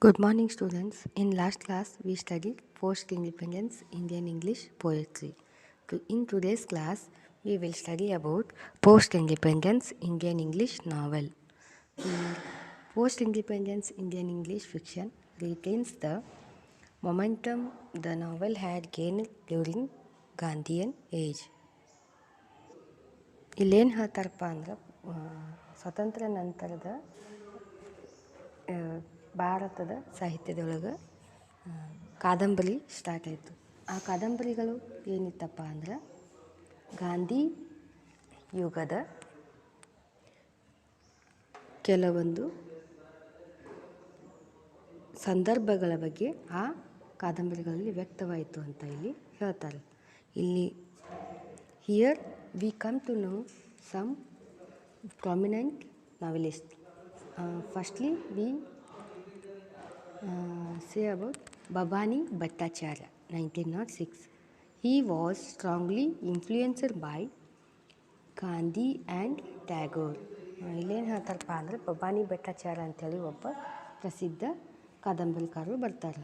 Good morning, students. In last class, we studied post-independence Indian English poetry. In today's class, we will study about post-independence Indian English novel. Post-independence Indian English fiction retains the momentum the novel had gained during Gandhian age. ಇಲ್ಲೇನು ಹೇಳ್ತಾರಪ್ಪ ಅಂದ್ರೆ ಸ್ವತಂತ್ರ ನಂತರದ ಭಾರತದ ಸಾಹಿತ್ಯದೊಳಗೆ ಕಾದಂಬರಿ start ಆಯಿತು. ಆ ಕಾದಂಬರಿಗಳು ಏನಿತ್ತಪ್ಪ ಅಂದ್ರೆ ಗಾಂಧಿ ಯುಗದ ಕೆಲವೊಂದು ಸಂದರ್ಭಗಳ ಬಗ್ಗೆ ಆ ಕಾದಂಬರಿಗಳಲ್ಲಿ ವ್ಯಕ್ತವಾಯಿತು ಅಂತ ಇಲ್ಲಿ ಹೇಳ್ತಾರೆ. ಇಲ್ಲಿ here we come to know some prominent novelist. Firstly, we say about Bhabani Bhattacharya, 1906. He was strongly influenced by Gandhi and Tagore. ಇಲ್ಲೇನು ಹೇಳ್ತಾರಪ್ಪ ಅಂದರೆ ಬಬಾನಿ ಭಟ್ಟಾಚಾರ್ಯ ಅಂಥೇಳಿ ಒಬ್ಬ ಪ್ರಸಿದ್ಧ ಕಾದಂಬರಿಕಾರರು ಬರ್ತಾರೆ.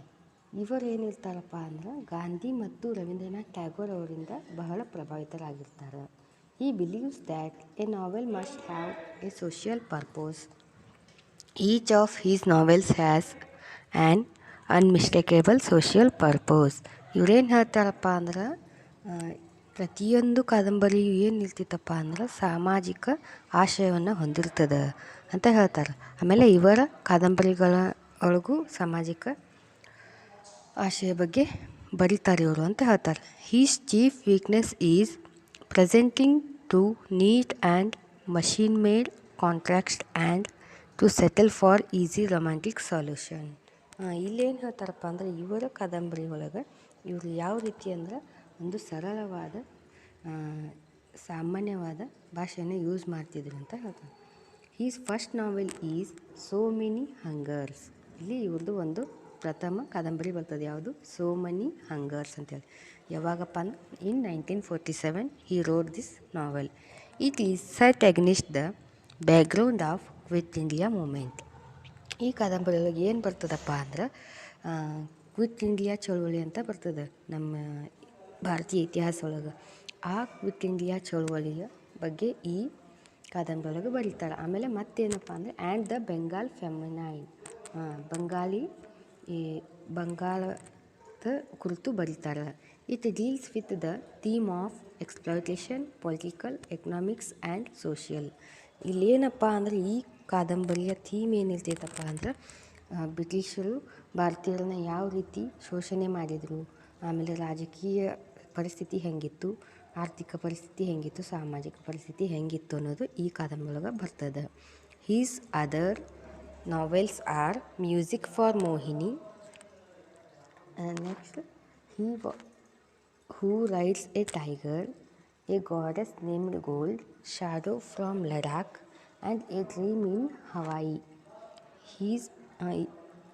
ಇವರು ಏನಿರ್ತಾರಪ್ಪ ಅಂದ್ರೆ ಗಾಂಧಿ ಮತ್ತು ರವೀಂದ್ರನಾಥ್ ಟ್ಯಾಗೋರ್ ಅವರಿಂದ ಬಹಳ ಪ್ರಭಾವಿತರಾಗಿರ್ತಾರೆ. He believes that a novel must have a social purpose. Each of his novels has an unmistakable social purpose. ಇವ್ರೇನು ಹೇಳ್ತಾರಪ್ಪ ಅಂದ್ರೆ ಪ್ರತಿಯೊಂದು ಕಾದಂಬರಿಯು ಏನು ಇರ್ತಿತ್ತಪ್ಪ ಅಂದ್ರೆ ಸಾಮಾಜಿಕ ಆಶಯವನ್ನು ಹೊಂದಿರ್ತದೆ ಅಂತ ಹೇಳ್ತಾರೆ. ಆಮೇಲೆ ಇವರ ಕಾದಂಬರಿಗಳ ಒಳಗೂ ಸಾಮಾಜಿಕ ಆಶಯ ಬಗ್ಗೆ ಬರೀತಾರೆ ಇವರು ಅಂತ ಹೇಳ್ತಾರೆ. His chief weakness is presenting to neat and machine made contracts and to settle for easy romantic solution. ಇಲ್ಲೇನು ಹೇಳ್ತಾರಪ್ಪ ಅಂದರೆ ಇವರ ಕಾದಂಬರಿ ಒಳಗೆ ಇವರು ಯಾವ ರೀತಿ ಅಂದ್ರೆ ಒಂದು ಸರಳವಾದ ಸಾಮಾನ್ಯವಾದ ಭಾಷೆಯನ್ನು ಯೂಸ್ ಮಾಡ್ತಿದ್ರು ಅಂತ ಹೇಳ್ತಾರೆ. His first novel is so many hungers. ಇಲ್ಲಿ ಇವ್ರದ್ದು ಒಂದು ಪ್ರಥಮ ಕಾದಂಬರಿ ಬರ್ತದೆ. ಯಾವುದು? ಸೋ ಮೆನಿ ಹಂಗರ್ಸ್ ಅಂತೇಳಿ. ಯಾವಾಗಪ್ಪ ಅಂದ್ರೆ in 1947 he wrote this novel. It is set against the background of quit India movement. ಈ ಕಾದಂಬರಿಯೊಳಗೆ ಏನು ಬರ್ತದಪ್ಪ ಅಂದ್ರೆ ಕ್ವಿಟ್ ಇಂಡಿಯಾ ಚಳವಳಿ ಅಂತ ಬರ್ತದೆ ನಮ್ಮ ಭಾರತೀಯ ಇತಿಹಾಸ ಒಳಗೆ. ಆ ಕ್ವಿಟ್ ಇಂಡಿಯಾ ಚಳವಳಿಯ ಬಗ್ಗೆ ಈ ಕಾದಂಬರಿ ಬರೀತಾರೆ. ಆಮೇಲೆ ಮತ್ತೇನಪ್ಪ ಅಂದರೆ ಆ್ಯಂಡ್ ದ ಬೆಂಗಾಲ್ ಫೆಮಿನೈನ್, ಬಂಗಾಳದ ಕುರಿತು ಬರೀತಾರೆ. It deals with the theme of exploitation, political, economics and social. ಇಲ್ಲೇನಪ್ಪ ಅಂದರೆ ಈ ಕಾದಂಬರಿಯ ಥೀಮ್ ಏನಿರ್ತೈತಪ್ಪ ಅಂದ್ರೆ ಬ್ರಿಟಿಷರು ಭಾರತೀಯರನ್ನ ಯಾವ ರೀತಿ ಶೋಷಣೆ ಮಾಡಿದರು, ಆಮೇಲೆ ರಾಜಕೀಯ ಪರಿಸ್ಥಿತಿ ಹೆಂಗಿತ್ತು, ಆರ್ಥಿಕ ಪರಿಸ್ಥಿತಿ ಹೆಂಗಿತ್ತು, ಸಾಮಾಜಿಕ ಪರಿಸ್ಥಿತಿ ಹೆಂಗಿತ್ತು ಅನ್ನೋದು ಈ ಕಾದಂಬರಿಯೊಳಗೆ ಬರ್ತದೆ. His other novels are music for Mohini, next who rides a tiger, a goddess named gold, shadow from Ladakh and a dream in Hawaii.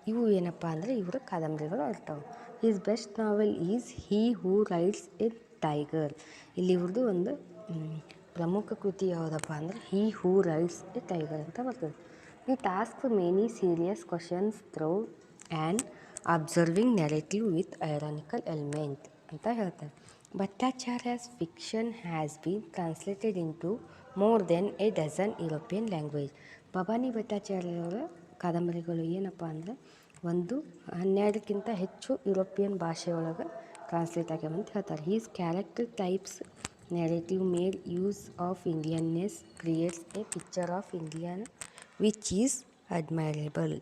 ಇವು ಏನಪ್ಪ ಅಂದರೆ ಇವರ ಕಾದಂಬರಿಗಳು ಇರ್ತವೆ. His best novel is he who rides a tiger. ಇಲ್ಲಿ ಇವ್ರದ್ದು ಒಂದು ಪ್ರಮುಖ ಕೃತಿ ಯಾವುದಪ್ಪ ಅಂದರೆ he who rides a tiger ಅಂತ ಬರ್ತದೆ. It task many serious questions through and observing narrative with ironical element ಅಂತ ಹೇಳ್ತಾರೆ. Bhattacharya's fiction has been translated into more than a dozen European language. Bhavani ಭಟ್ಟಾಚಾರ್ಯವರ ಕಾದಂಬರಿಗಳು ಏನಪ್ಪ ಅಂದರೆ 12ಕ್ಕಿಂತ ಹೆಚ್ಚು ಯುರೋಪಿಯನ್ ಭಾಷೆಯೊಳಗೆ ಟ್ರಾನ್ಸ್ಲೇಟ್ ಆಗ್ಯಾವ ಅಂತ ಹೇಳ್ತಾರೆ. His character types narrative made use of Indianness creates a picture of Indian which is admirable.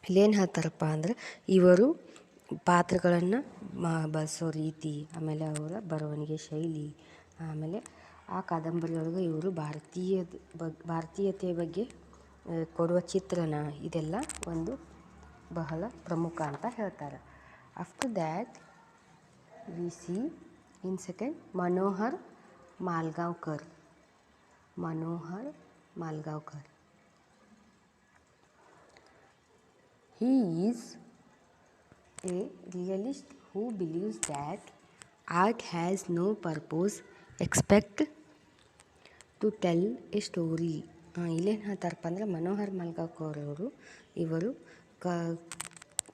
ಇಲ್ಲೇನು ಹೇಳ್ತಾರಪ್ಪ ಅಂದರೆ ಇವರು ಪಾತ್ರಗಳನ್ನು ಬಳಸೋ ರೀತಿ, ಆಮೇಲೆ ಅವರ ಬರವಣಿಗೆ ಶೈಲಿ, ಆಮೇಲೆ ಆ ಕಾದಂಬರಿಯೊಳಗೆ ಇವರು ಭಾರತೀಯತೆಯ ಬಗ್ಗೆ ಕೊಡುವ ಚಿತ್ರಣ, ಇದೆಲ್ಲ ಒಂದು ಬಹಳ ಪ್ರಮುಖ ಅಂತ ಹೇಳ್ತಾರೆ. After that we see in second Manohar Malgaonkar. He is a realist who believes that art has no purpose except to tell a story. ಇಲ್ಲೇನು ಹೇಳ್ತಾರಪ್ಪ ಅಂದರೆ ಮನೋಹರ್ ಮಾಲ್ಗಾಂವ್ಕರ್ ಅವರು ಇವರು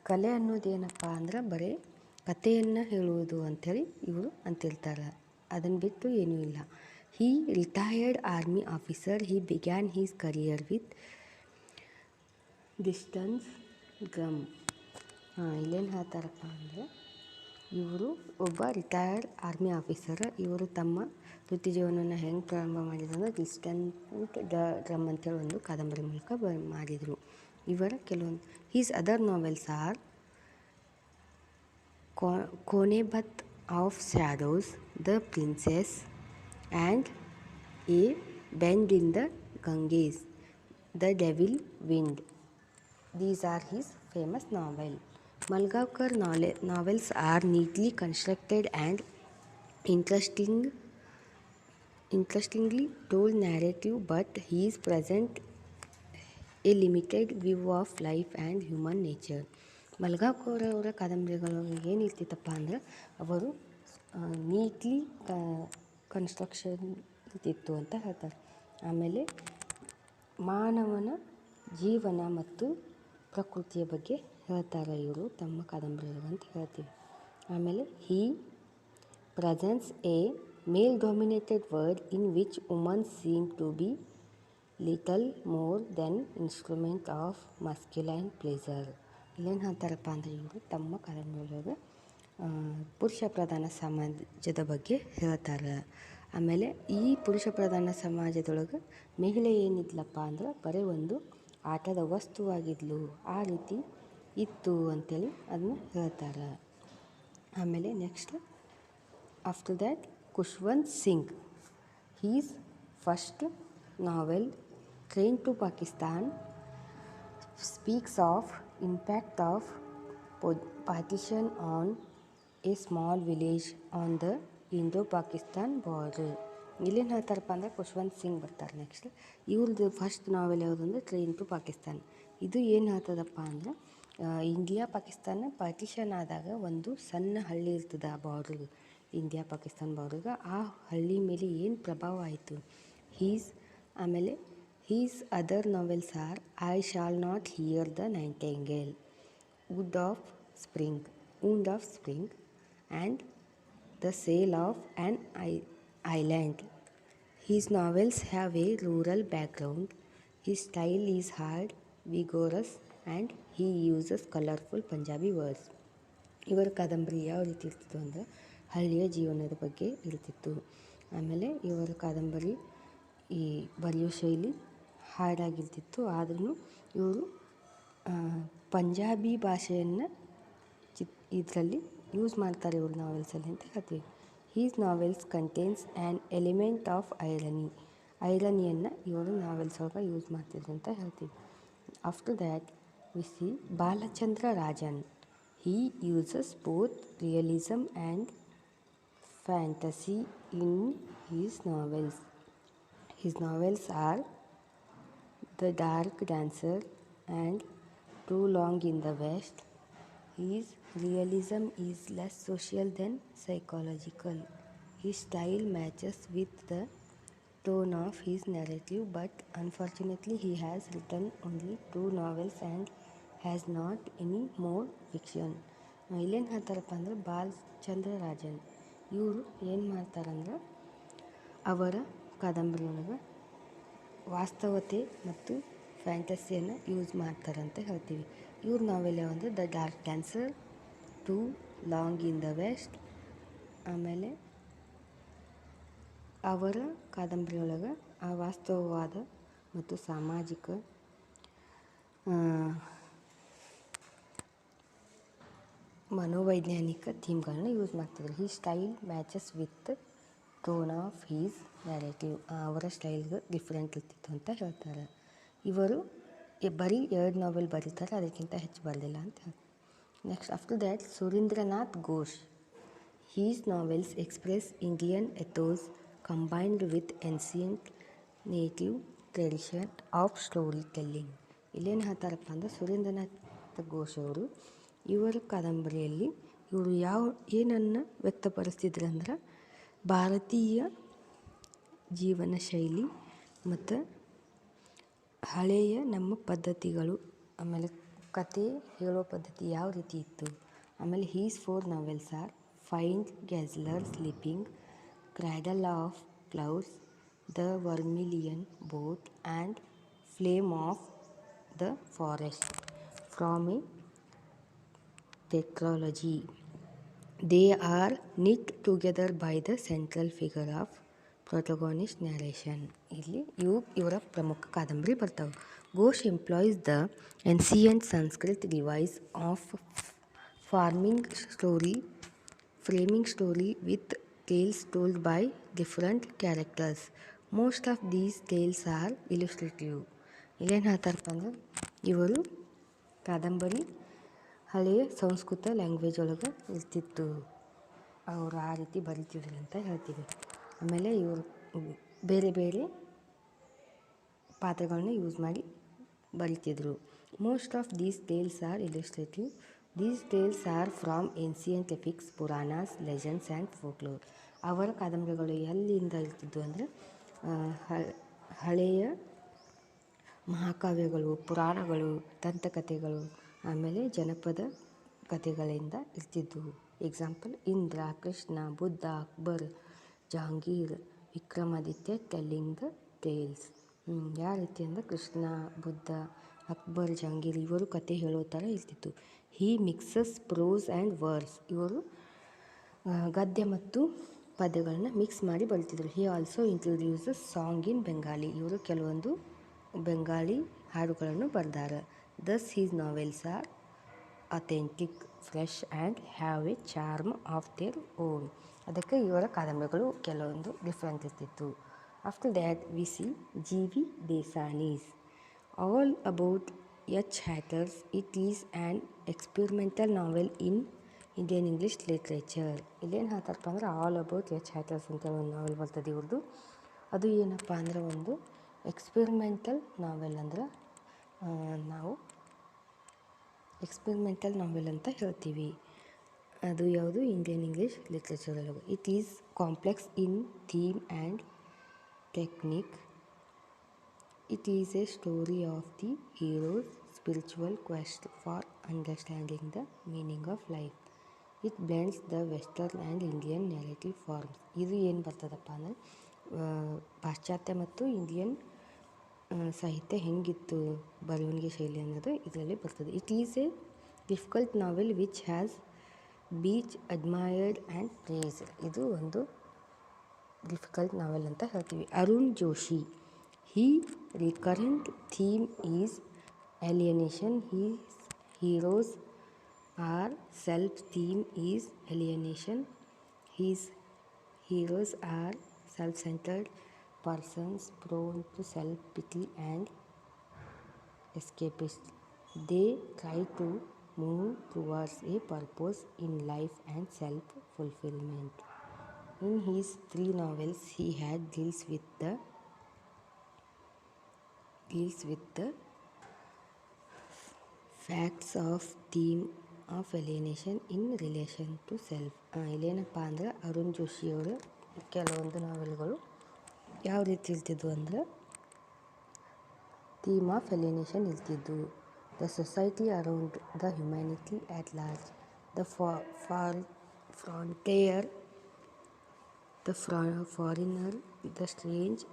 ಕಲೆ ಅನ್ನೋದೇನಪ್ಪ ಅಂದ್ರೆ ಬರೀ ಕಥೆಯನ್ನು ಹೇಳುವುದು ಅಂಥೇಳಿ ಇವರು ಅಂತಿರ್ತಾರೆ. ಅದನ್ನು ಬಿಟ್ಟು ಏನೂ ಇಲ್ಲ. He retired army officer. He began his career with distance drum. ಇಲ್ಲೇನು ಹೇಳ್ತಾರಪ್ಪ ಅಂದರೆ ಇವರು ಒಬ್ಬ ರಿಟೈರ್ಡ್ ಆರ್ಮಿ ಆಫೀಸರ್. ಇವರು ತಮ್ಮ ವೃತ್ತಿ ಜೀವನವನ್ನು ಹೆಂಗೆ ಪ್ರಾರಂಭ ಮಾಡಿದ್ರು ಅಂದರೆ ಡಿಸ್ಟೆಂಟ್ ಡ್ರಮ್ ಅಂತೇಳಿ ಒಂದು ಕಾದಂಬರಿ ಮೂಲಕ ಮಾಡಿದರು. ಇವರ ಕೆಲವೊಂದು his other novels are combat of shadows, the princess and a bend in the Ganges, the devil wind. These are his famous novels. Malgavkar novels are neatly constructed and interestingly told narrative, but he present a limited view of life and human nature. ಮಲ್ಗಾವ್ಕರ್ ಅವರ ಕಾದಂಬರಿಗಳು ಏನಿರ್ತಿತ್ತಪ್ಪ ಅಂದ್ರೆ ಅವರು neatly construction ಇರ್ತಿತ್ತು ಅಂತ ಹೇಳ್ತಾರೆ. ಆಮೇಲೆ ಮಾನವನ ಜೀವನ ಮತ್ತು ಪ್ರಕೃತಿಯ ಬಗ್ಗೆ ಹೇಳ್ತಾರೆ ಇವರು ತಮ್ಮ ಕಾದಂಬರಿಗಳು ಅಂತ ಹೇಳ್ತೀವಿ. ಆಮೇಲೆ he presents a male dominated world in which womans seem to be little more than instrument of masculine pleasure. ಇಲ್ಲೇನು ಹೇಳ್ತಾರಪ್ಪ ಅಂದರೆ ಇವರು ತಮ್ಮ ಕಾದಂಬರಿಯೊಳಗೆ ಪುರುಷ ಪ್ರಧಾನ ಸಮಾಜದ ಬಗ್ಗೆ ಹೇಳ್ತಾರೆ. ಆಮೇಲೆ ಈ ಪುರುಷ ಪ್ರಧಾನ ಸಮಾಜದೊಳಗೆ ಮಹಿಳೆ ಏನಿದ್ಲಪ್ಪ ಅಂದ್ರೆ ಬರೀ ಒಂದು ಆಟದ ವಸ್ತುವಾಗಿದ್ಲು, ಆ ರೀತಿ ಇತ್ತು ಅಂತೇಳಿ ಅದನ್ನ ಹೇಳ್ತಾರೆ. ಆಮೇಲೆ next after that Khushwant Singh. He's first novel train to Pakistan speaks of impact of partition on A small village on the ಇಂಡೋ-ಪಾಕಿಸ್ತಾನ್ border. ಇಲ್ಲೇನು ಹೇಳ್ತಾರಪ್ಪ ಅಂದರೆ ಖುಷ್ವಂತ್ ಸಿಂಗ್ ಬರ್ತಾರೆ ನೆಕ್ಸ್ಟ್. ಇವ್ರದ್ದು ಫಸ್ಟ್ ನಾವೆಲ್ ಯಾವುದು ಅಂದರೆ ಟ್ರೈನ್ ಟು ಪಾಕಿಸ್ತಾನ್. ಇದು ಏನು ಹೇಳ್ತದಪ್ಪ ಅಂದ್ರೆ ಇಂಡಿಯಾ ಪಾಕಿಸ್ತಾನ ಪಾರ್ಟಿಷನ್ ಆದಾಗ ಒಂದು ಸಣ್ಣ ಹಳ್ಳಿ ಇರ್ತದೆ ಆ ಬಾರ್ಡ್ರಿಗೆ, ಇಂಡಿಯಾ ಪಾಕಿಸ್ತಾನ್ ಬಾರ್ಡ್ರಿಗೆ. ಆ ಹಳ್ಳಿ ಮೇಲೆ ಏನು ಪ್ರಭಾವ ಆಯಿತು. ಆಮೇಲೆ his other novels are I shall not hear the nightingale, wood of spring and the sale of an island. His novels have a rural background. His style is hard, vigorous, and he uses colorful Punjabi words. ಇವರ ಕಾದಂಬರಿ ಯಾವ ರೀತಿ ಇರ್ತಿತ್ತು ಅಂದರೆ ಹಳ್ಳಿಯ ಜೀವನದ ಬಗ್ಗೆ ಇರ್ತಿತ್ತು. ಆಮೇಲೆ ಇವರ ಕಾದಂಬರಿ ಈ ಬರೆಯೋ ಶೈಲಿ ಹಾರ್ಡಾಗಿರ್ತಿತ್ತು. ಆದ್ರೂ ಇವರು ಪಂಜಾಬಿ ಭಾಷೆಯನ್ನು ಇದರಲ್ಲಿ ಯೂಸ್ ಮಾಡ್ತಾರೆ ಇವ್ರ ನಾವೆಲ್ಸಲ್ಲಿ ಅಂತ ಹೇಳ್ತೀವಿ. His novels contains an element of ಐರನಿಯನ್ನು ಇವರು ನಾವೆಲ್ಸ್ ಒಳಗೆ ಯೂಸ್ ಮಾಡ್ತಿದ್ರು ಅಂತ ಹೇಳ್ತೀವಿ. After that we see Balachandra Rajan. He uses both realism and fantasy in his novels. His novels are the dark dancer and too long in the west. His realism is less social than psychological. His style matches with the tone of his narrative, but unfortunately he has written only 2 novels and has not any more fiction. ಇಲ್ಲೇನು ಹೇಳ್ತಾರಪ್ಪ ಅಂದ್ರೆ ಬಾಲಚಂದ್ರ ರಾಜನ್ ಇವರು ಏನು ಮಾಡ್ತಾರಂದ್ರೆ ಅವರ ಕಾದಂಬರಿಯೊಳಗೆ ವಾಸ್ತವತೆ ಮತ್ತು ಫ್ಯಾಂಟಸಿಯನ್ನು use ಮಾಡ್ತಾರಂತ ಹೇಳ್ತೀವಿ. ಇವ್ರ ನಾವೆಲ್ ಯಾವಂದ್ರೆ the dark dancer, too long in the west. ಆಮೇಲೆ ಅವರ ಕಾದಂಬರಿಯೊಳಗೆ ಆ ವಾಸ್ತವವಾದ ಮತ್ತು ಸಾಮಾಜಿಕ ಮನೋವೈಜ್ಞಾನಿಕ ಥೀಮ್ಗಳನ್ನ ಯೂಸ್ ಮಾಡ್ತಿದ್ರು. He style matches with tone of his narrative. ಅವರ ಸ್ಟೈಲ್ಗೆ ಡಿಫ್ರೆಂಟ್ ಇರ್ತಿತ್ತು ಅಂತ ಹೇಳ್ತಾರೆ. ಇವರು ಬರೀ 2 ನಾವೆಲ್ ಬರೀತಾರೆ, ಅದಕ್ಕಿಂತ ಹೆಚ್ಚು ಬರಲಿಲ್ಲ ಅಂತ ಹೇಳ್ತಾರೆ. Next after that Surendranath Ghosh. His novels express Indian ethos combined with ancient native tradition of story telling. ಇಲ್ಲೇನು ಹೇಳ್ತಾರಪ್ಪ ಅಂದರೆ ಸುರೇಂದ್ರನಾಥ್ ಘೋಷ್ ಅವರು ಇವರ ಕಾದಂಬರಿಯಲ್ಲಿ ಇವರು ಏನನ್ನು ವ್ಯಕ್ತಪಡಿಸ್ತಿದ್ರಂದ್ರೆ ಭಾರತೀಯ ಜೀವನ ಶೈಲಿ ಮತ್ತು ಹಳೆಯ ನಮ್ಮ ಪದ್ಧತಿಗಳು, ಆಮೇಲೆ ಕತೆ ಹೇಳೋ ಪದ್ಧತಿ ಯಾವ ರೀತಿ ಇತ್ತು. ಆಮೇಲೆ his 4 novels are find gazelles sleeping, cradle of clouds, the vermilion boat and flame of the forest from a tetralogy. They are knit together by the central figure of protagonist narration. ಇಲ್ಲಿ ಇವರ ಪ್ರಮುಖ ಕಾದಂಬರಿ ಬರ್ತಾವೆ. Ghosh employees the ancient Sanskrit device of framing story with tales told by different characters. Most of these tales are illustrative. ಇಲ್ಲೇನು ಹೇಳ್ತಾರಪ್ಪ ಅಂದ್ರೆ ಇವರು ಕಾದಂಬರಿ ಹಳೆಯ ಸಂಸ್ಕೃತ ಲ್ಯಾಂಗ್ವೇಜ್ ಒಳಗೆ ಇರ್ತಿತ್ತು, ಅವರು ಆ ರೀತಿ ಬರೀತಿದ್ರು ಅಂತ ಹೇಳ್ತೀವಿ. ಆಮೇಲೆ ಇವರು ಬೇರೆ ಬೇರೆ ಪಾತ್ರಗಳನ್ನ ಯೂಸ್ ಮಾಡಿ ಬರೀತಿದ್ರು. Most of these tales are illustrative. These tales are from ancient epics, Puranas, legends and folklore. ಅವರ ಕಾದಂಬರಿಗಳು ಎಲ್ಲಿಂದ ಇರ್ತಿದ್ವು ಅಂದರೆ ಹಳೆಯ ಮಹಾಕಾವ್ಯಗಳು, ಪುರಾಣಗಳು, ದಂತಕಥೆಗಳು, ಆಮೇಲೆ ಜನಪದ ಕಥೆಗಳಿಂದ ಇರ್ತಿದ್ವು. Example Indra, Krishna, Buddha, Akbar, Jahangir, Vikramaditya telling the tales. ಯಾವ ರೀತಿ ಅಂದರೆ ಕೃಷ್ಣ, ಬುದ್ಧ, ಅಕ್ಬರ್, ಜಹಾಂಗೀರ್ ಇವರು ಕತೆ ಹೇಳೋ ಥರ ಇರ್ತಿತ್ತು. He mixes prose and words. ಇವರು ಗದ್ಯ ಮತ್ತು ಪದ್ಯಗಳನ್ನ ಮಿಕ್ಸ್ ಮಾಡಿ ಬರೀತಿದ್ರು. He also introduces song in Bengali. ಇವರು ಕೆಲವೊಂದು ಬೆಂಗಾಳಿ ಹಾಡುಗಳನ್ನು ಬರೆದಾರೆ. Thus his novels are authentic, fresh and have a charm of their own. ಅದಕ್ಕೆ ಇವರ ಕಾದಂಬರಿಗಳು ಕೆಲವೊಂದು ಡಿಫ್ರೆಂಟ್ ಇರ್ತಿತ್ತು. After that we see G V Desani's all about H hatters. It is an experimental novel in Indian English literature. ಇಲ್ಲೇನು ಹೇಳ್ತಾರಪ್ಪ ಅಂದ್ರೆ all about H ಹ್ಯಾಟರ್ಸ್ ಅಂತೇಳಿ ಒಂದು ನಾವೆಲ್ ಬರ್ತದೆ ಇವ್ರದ್ದು. ಅದು ಏನಪ್ಪ ಅಂದ್ರೆ ಒಂದು ಎಕ್ಸ್ಪೆರಿಮೆಂಟಲ್ ನಾವೆಲ್ ಅಂದ್ರೆ ನಾವು ಎಕ್ಸ್ಪೆರಿಮೆಂಟಲ್ ನಾವೆಲ್ ಅಂತ ಹೇಳ್ತೀವಿ. ಅದು ಯಾವುದು ಇಂಡಿಯನ್ ಇಂಗ್ಲೀಷ್ ಲಿಟ್ರೇಚರ್ ಒಳಗೆ. It is complex in theme and technique. It is a story of the hero's spiritual quest for understanding the meaning of life. It blends the western and Indian narrative forms. ಇದು ಏನು ಬರ್ತದಪ್ಪ ಅಂದರೆ ಪಾಶ್ಚಾತ್ಯ ಮತ್ತು Indian ಸಾಹಿತ್ಯ ಹೆಂಗಿತ್ತು ಬರವಣಿಗೆ ಶೈಲಿ ಅನ್ನೋದು ಇದರಲ್ಲಿ ಬರ್ತದೆ. It is a difficult novel which has been admired and praise. ಇದು ಒಂದು ಡಿಫಿಕಲ್ಟ್ ನಾವೆಲ್ ಅಂತ ಹೇಳ್ತೀವಿ. Arun Joshi. He recurrent theme is alienation. His heroes are self. Theme is alienation. His heroes are self-centered persons prone to self-pity and escapist. They try to move towards a purpose in life and self-fulfillment. In his 3 novels, he had deals with the facts of theme of alienation in relation to self. ಇಲ್ಲೇನಪ್ಪ ಅಂದ್ರೆ ಅರುಣ್ ಜೋಶಿಯವರು ಕೆಲವೊಂದು ನಾವೆಲ್ಗಳು ಯಾವ ರೀತಿ ಇರ್ತಿದ್ವು ಅಂದ್ರೆ theme of alienation ಇರ್ತಿದ್ವು. The society around the humanity at large, the frontier, the foreigner, the strange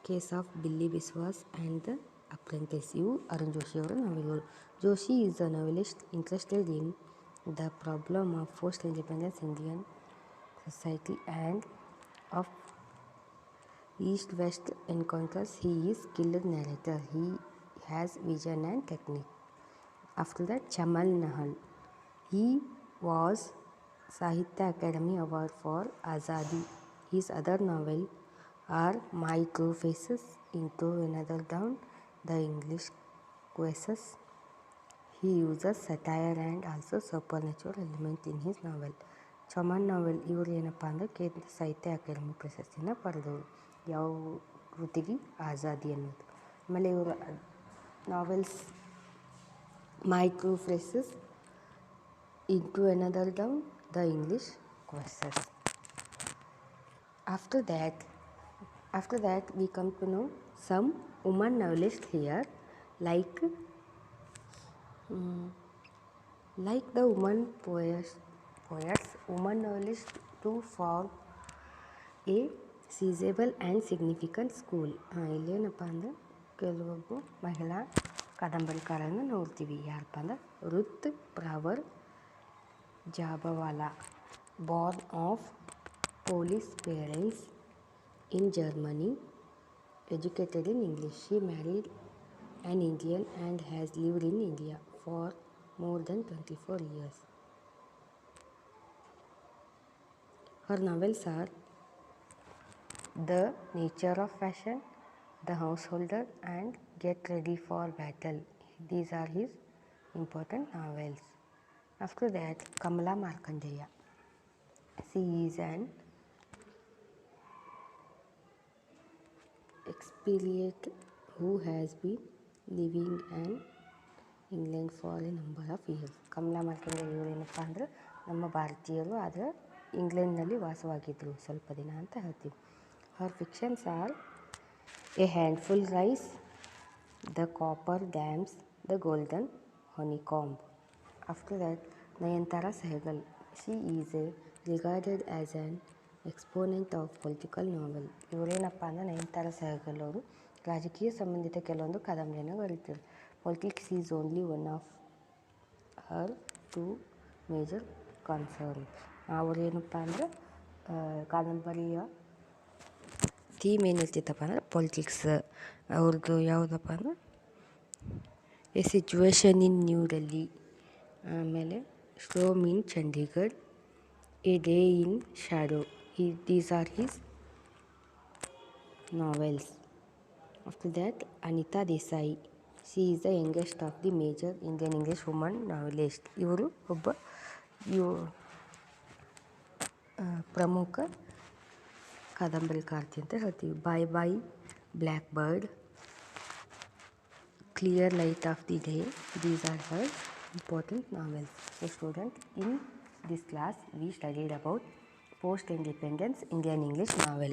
case of Billy Biswas and the apprentice. ಇವು ಅರುಣ್ ಜೋಶಿಯವರ ನಾವೆಲ್ಗಳು. Joshi is a novelist interested in the problem of post independence Indian society and of East-West encounters. He is skilled narrator. He has vision and technique. After that, Chamal Nahal. He was Sahitya Academy Award for Azadi. His other novels are My True Faces, Into Another Dawn, The English Quasars. He uses satire and also supernatural element in his novel. Chaman novel ಇವರು ಏನಪ್ಪ ಅಂದರೆ ಕೇಂದ್ರ ಸಾಹಿತ್ಯ academy ಪ್ರಶಸ್ತಿನ ಪಡೆದವರು. ಯಾವ ಕೃತಿಗೆ? ಆಜಾದಿ ಅನ್ನೋದು. ಆಮೇಲೆ ಇವರ novels my true faces, into another down, the English queens. After that we come to know some women novelists here, like Like the poets, woman novelists to form a seizable and significant school. ಇಲ್ಲೇನಪ್ಪ ಅಂದ್ರೆ ಕೆಲವೊಬ್ಬ ಮಹಿಳಾ ಕಾದಂಬರಿಕಾರರನ್ನು ನೋಡ್ತೀವಿ. ಯಾರಪ್ಪ ಅಂದ್ರೆ ರುತ್ ಬ್ರವರ್ ಜಾಬವಾಲಾ, born of Polish parents in Germany, educated in English. She married an Indian and has lived in India for more than 24 years. Her novels are The Nature of Fashion, The Householder, and Get Ready for Battle. These are his important novels. After that, Kamala Markandeya. She is an expatriate who has been living in England for a number of years. Kamala Markandeya ಇವರೇನಪ್ಪ ಅಂದ್ರೆ ನಮ್ಮ ಭಾರತೀಯರು ಆದರೆ ಇಂಗ್ಲೆಂಡ್ನಲ್ಲಿ ವಾಸವಾಗಿದ್ದರು ಸ್ವಲ್ಪ ದಿನ ಅಂತ ಹೇಳ್ತೀವಿ. Her fictions are a handful rice, the copper dams, the golden honeycomb. After that Nayantara Sahgal. She is regarded as an exponent of political novel. ಇವರೇನಪ್ಪ ಅಂದ್ರೆ ನಯನತಾರಾ ಸೆಹಗಲ್ ಅವರು ರಾಜಕೀಯ ಸಂಬಂಧಿತ ಕೆಲವೊಂದು ಕಾದಂಬರಿಯನ್ನು ಬರೀತಾರೆ. Politics is only one of her two major concern. ಅವರೇನಪ್ಪ ಅಂದ್ರೆ ಕಾದಂಬರಿಯ ಥೀಮ್ ಏನಿರ್ತಿತ್ತಪ್ಪ ಅಂದ್ರೆ ಪೊಲಿಟಿಕ್ಸ್. ಅವ್ರದ್ದು ಯಾವುದಪ್ಪ ಅಂದ್ರೆ a situation in New Delhi, ಆಮೇಲೆ storm in Chandigarh, a day in shadow. These are his novels. After that, Anita Desai. She is the youngest of the major Indian English woman novelists. ಇವರು ಒಬ್ಬ ಪ್ರಮುಖ ಕಾದಂಬರಿಕಾರ್ತಿ ಅಂತ ಹೇಳ್ತೀವಿ. Bye bye black bird, clear light off the day. These are her important novels. So student, in this class we studied about post-independence Indian English novel.